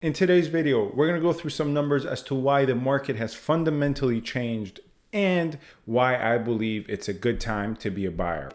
In today's video, we're going to go through some numbers as to why the market has fundamentally changed and why I believe it's a good time to be a buyer.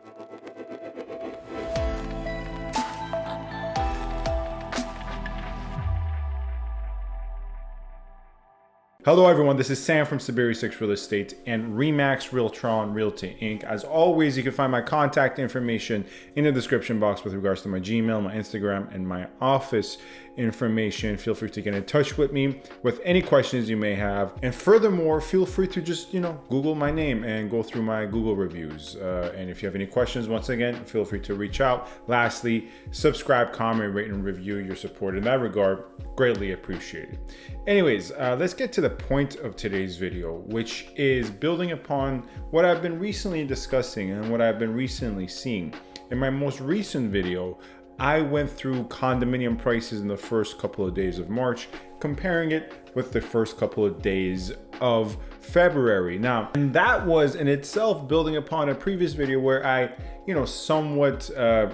Hello everyone, this is Sam from SaberiSixRealEstate and Remax Realtron Realty Inc. As always, you can find my contact information in the description box with regards to my Gmail, my Instagram, and my office information. Feel free to get in touch with me with any questions you may have. And furthermore, feel free to just, Google my name and go through my Google reviews. And if you have any questions, once again, feel free to reach out. Lastly, subscribe, comment, rate, and review. Your support in that regard, greatly appreciated. Anyways, let's get to the point of today's video, which is building upon what I've been recently discussing and what I've been recently seeing. In my most recent video, I went through condominium prices in the first couple of days of March, comparing it with the first couple of days of February. Now, and that was in itself building upon a previous video where I, somewhat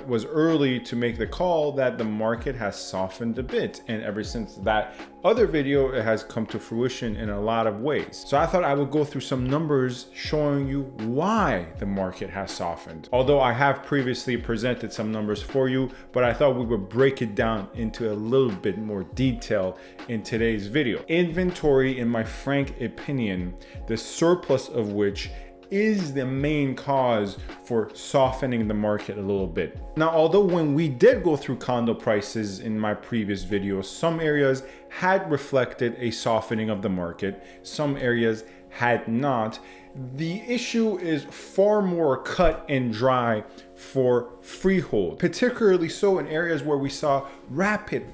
was early to make the call that the market has softened a bit. And ever since that other video, it has come to fruition in a lot of ways. So I thought I would go through some numbers showing you why the market has softened. Although I have previously presented some numbers for you, but I thought we would break it down into a little bit more detail in today's video. Inventory, in my frank opinion, the surplus of which is the main cause for softening the market a little bit. Now, although when we did go through condo prices in my previous video, some areas had reflected a softening of the market, some areas had not. The issue is far more cut and dry for freehold, particularly so in areas where we saw rapid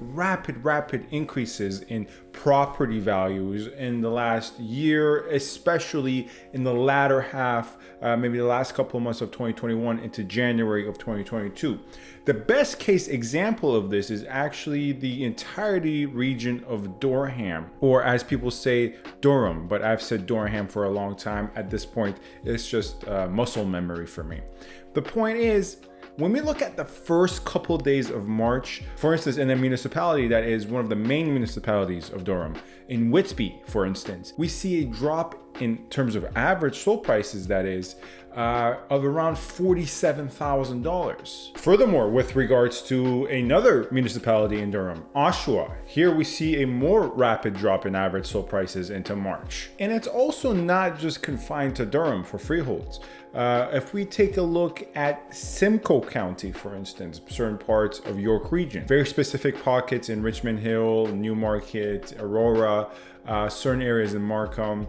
increases in property values in the last year, especially in the latter half, maybe the last couple of months of 2021 into January of 2022. The best case example of this is actually the entirety region of Durham, or as people say, Durham, but I've said Durham for a long time. At this point, it's just muscle memory for me. The point is, when we look at the first couple days of March, for instance, in a municipality that is one of the main municipalities of Durham, in Whitby, for instance, we see a drop in terms of average sold prices, that is, of around $47,000. Furthermore, with regards to another municipality in Durham, Oshawa, here we see a more rapid drop in average sold prices into March. And it's also not just confined to Durham for freeholds. If we take a look at Simcoe County, for instance, certain parts of York region, very specific pockets in Richmond Hill, Newmarket, Aurora, certain areas in Markham,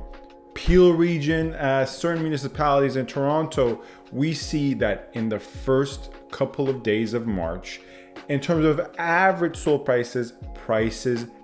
Peel region, certain municipalities in Toronto, we see that in the first couple of days of March, in terms of average sold prices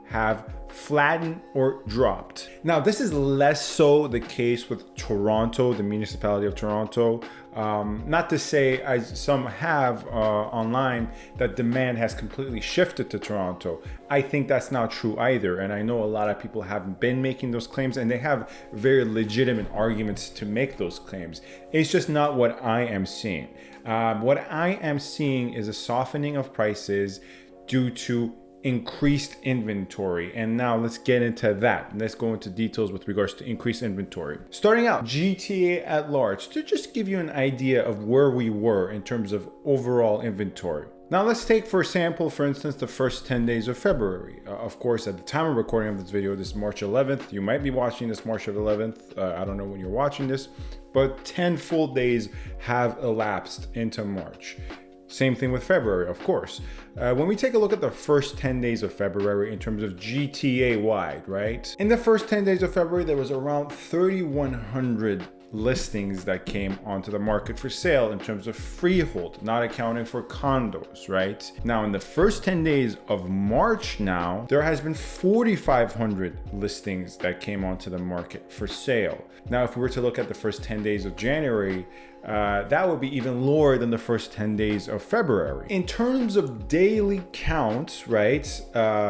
have flattened or dropped. Now, this is less so the case with Toronto, the municipality of Toronto. Not to say, as some have online, that demand has completely shifted to Toronto. I think that's not true either. And I know a lot of people have been making those claims and they have very legitimate arguments to make those claims. It's just not what I am seeing. What I am seeing is a softening of prices due to increased inventory. And now let's get into that. Let's go into details with regards to increased inventory. Starting out, GTA at large, to just give you an idea of where we were in terms of overall inventory. Now let's take for example, for instance, the first 10 days of February. Of course, at the time of recording of this video, this is March 11th. You might be watching this March 11th. I don't know when you're watching this, but 10 full days have elapsed into March. Same thing with February, of course. When we take a look at the first 10 days of February in terms of GTA wide, right? In the first 10 days of February, there was around 3,100 listings that came onto the market for sale in terms of freehold, not accounting for condos, right? Now, in the first 10 days of March now, there has been 4,500 listings that came onto the market for sale. Now, if we were to look at the first 10 days of January, that would be even lower than the first 10 days of February. In terms of daily counts, right,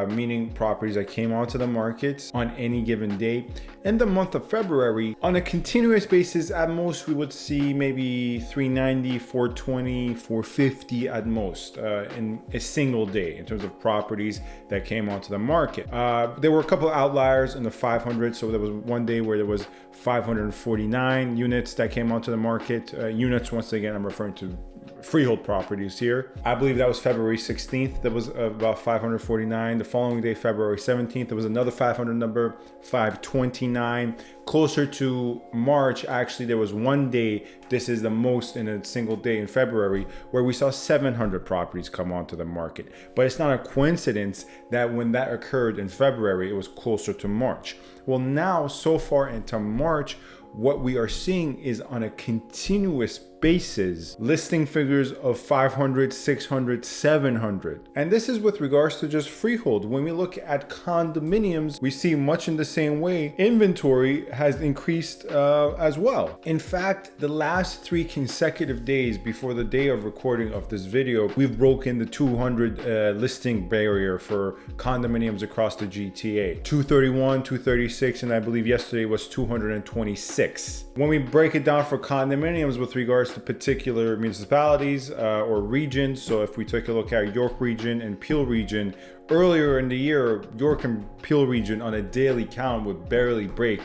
meaning properties that came onto the market on any given day, in the month of February, on a continuous basis, at most we would see maybe 390, 420, 450 at most in a single day in terms of properties that came onto the market. There were a couple of outliers in the 500. So there was one day where there was 549 units that came onto the market. Units, once again, I'm referring to freehold properties here. I believe that was February 16th. That was about 549. The following day, February 17th, there was another 500 number, 529. Closer to March, actually, there was one day, this is the most in a single day in February, where we saw 700 properties come onto the market. But it's not a coincidence that when that occurred in February, it was closer to March. Well, now, so far into March, what we are seeing is on a continuous basis, listing figures of 500, 600, 700. And this is with regards to just freehold. When we look at condominiums, we see much in the same way. Inventory has increased as well. In fact, the last 3 consecutive days before the day of recording of this video, we've broken the 200 listing barrier for condominiums across the GTA. 231, 236, and I believe yesterday was 226. When we break it down for condominiums with regards to particular municipalities or regions, so if we take a look at York region and Peel region, earlier in the year, York and Peel region on a daily count would barely break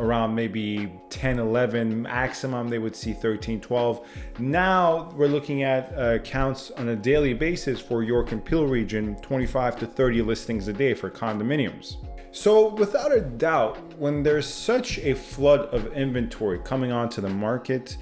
around maybe 10, 11, maximum they would see 13, 12. Now we're looking at counts on a daily basis for York and Peel region, 25 to 30 listings a day for condominiums. So without a doubt, when there's such a flood of inventory coming onto the market,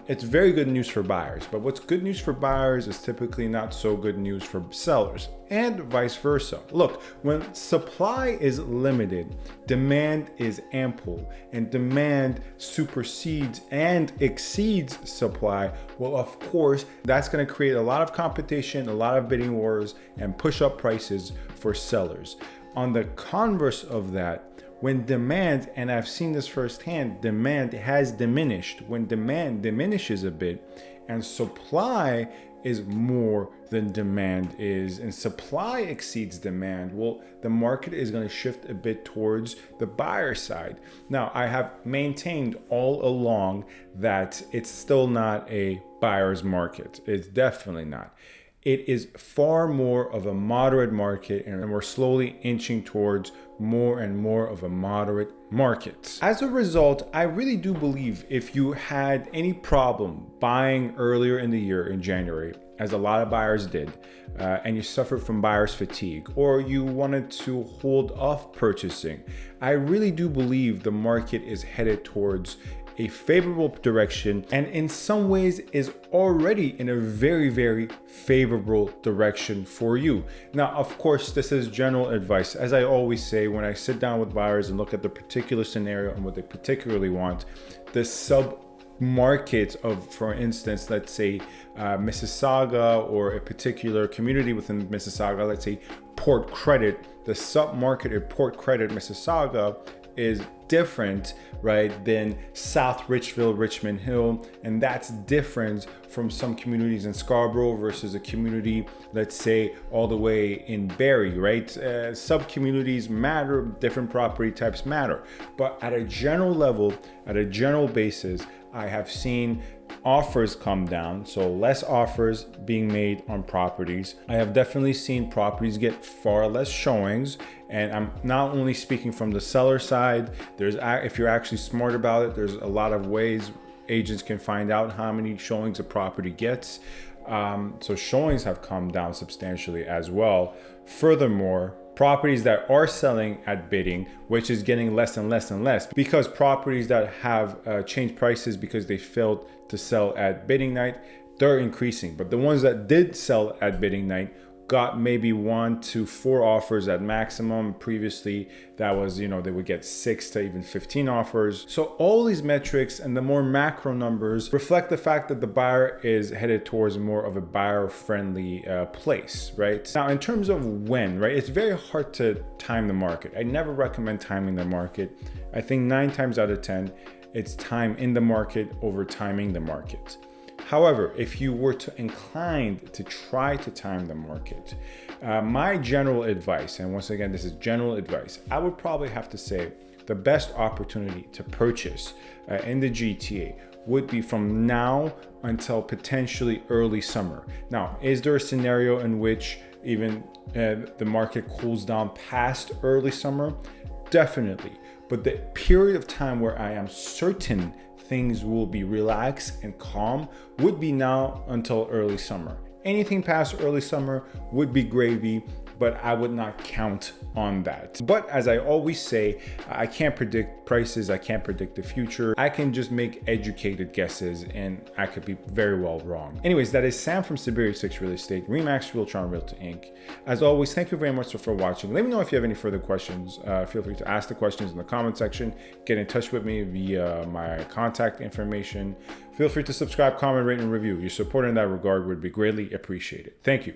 it's very good news for buyers. But what's good news for buyers is typically not so good news for sellers, and vice versa. Look, when supply is limited, demand is ample, and demand supersedes and exceeds supply. Well, of course, that's going to create a lot of competition, a lot of bidding wars, and push up prices for sellers. On the converse of that, when demand, and I've seen this firsthand, demand has diminished. When demand diminishes a bit and supply is more than demand is, and supply exceeds demand, well, the market is going to shift a bit towards the buyer side. Now, I have maintained all along that it's still not a buyer's market. It's definitely not. It is far more of a moderate market, and we're slowly inching towards more and more of a moderate market. As a result, I really do believe if you had any problem buying earlier in the year in January, as a lot of buyers did, and you suffered from buyer's fatigue, or you wanted to hold off purchasing, I really do believe the market is headed towards a favorable direction, and in some ways is already in a very, very favorable direction for you. Now, of course, this is general advice. As I always say, when I sit down with buyers and look at the particular scenario and what they particularly want, the sub-markets of, for instance, let's say Mississauga, or a particular community within Mississauga, let's say Port Credit, the sub-market at Port Credit, Mississauga, is different, right, than South Richville, Richmond Hill, and that's different from some communities in Scarborough versus a community, let's say, all the way in Barrie, right? Sub-communities matter, different property types matter, but at a general level, at a general basis, I have seen offers come down, so less offers being made on properties. I have definitely seen properties get far less showings, and I'm not only speaking from the seller side. If you're actually smart about it, there's a lot of ways agents can find out how many showings a property gets. So showings have come down substantially as well. Furthermore, properties that are selling at bidding, which is getting less and less and less, because properties that have changed prices because they failed to sell at bidding night, they're increasing. But the ones that did sell at bidding night got maybe 1 to 4 offers at maximum. Previously, that was, they would get 6 to even 15 offers. So all these metrics and the more macro numbers reflect the fact that the buyer is headed towards more of a buyer-friendly place, right? Now, in terms of when, right, it's very hard to time the market. I never recommend timing the market. I think 9 times out of 10, It's time in the market over timing the market. However, if you were to inclined to try to time the market, my general advice, and once again, this is general advice, I would probably have to say the best opportunity to purchase in the GTA would be from now until potentially early summer. Now, is there a scenario in which even the market cools down past early summer? Definitely. But the period of time where I am certain things will be relaxed and calm would be now until early summer. Anything past early summer would be gravy, but I would not count on that. But as I always say, I can't predict prices, I can't predict the future. I can just make educated guesses and I could be very well wrong. Anyways, that is Sam from Saberi Real Estate, Remax Realtron Realty Inc. As always, thank you very much for watching. Let me know if you have any further questions. Feel free to ask the questions in the comment section. Get in touch with me via my contact information. Feel free to subscribe, comment, rate, and review. Your support in that regard would be greatly appreciated. Thank you.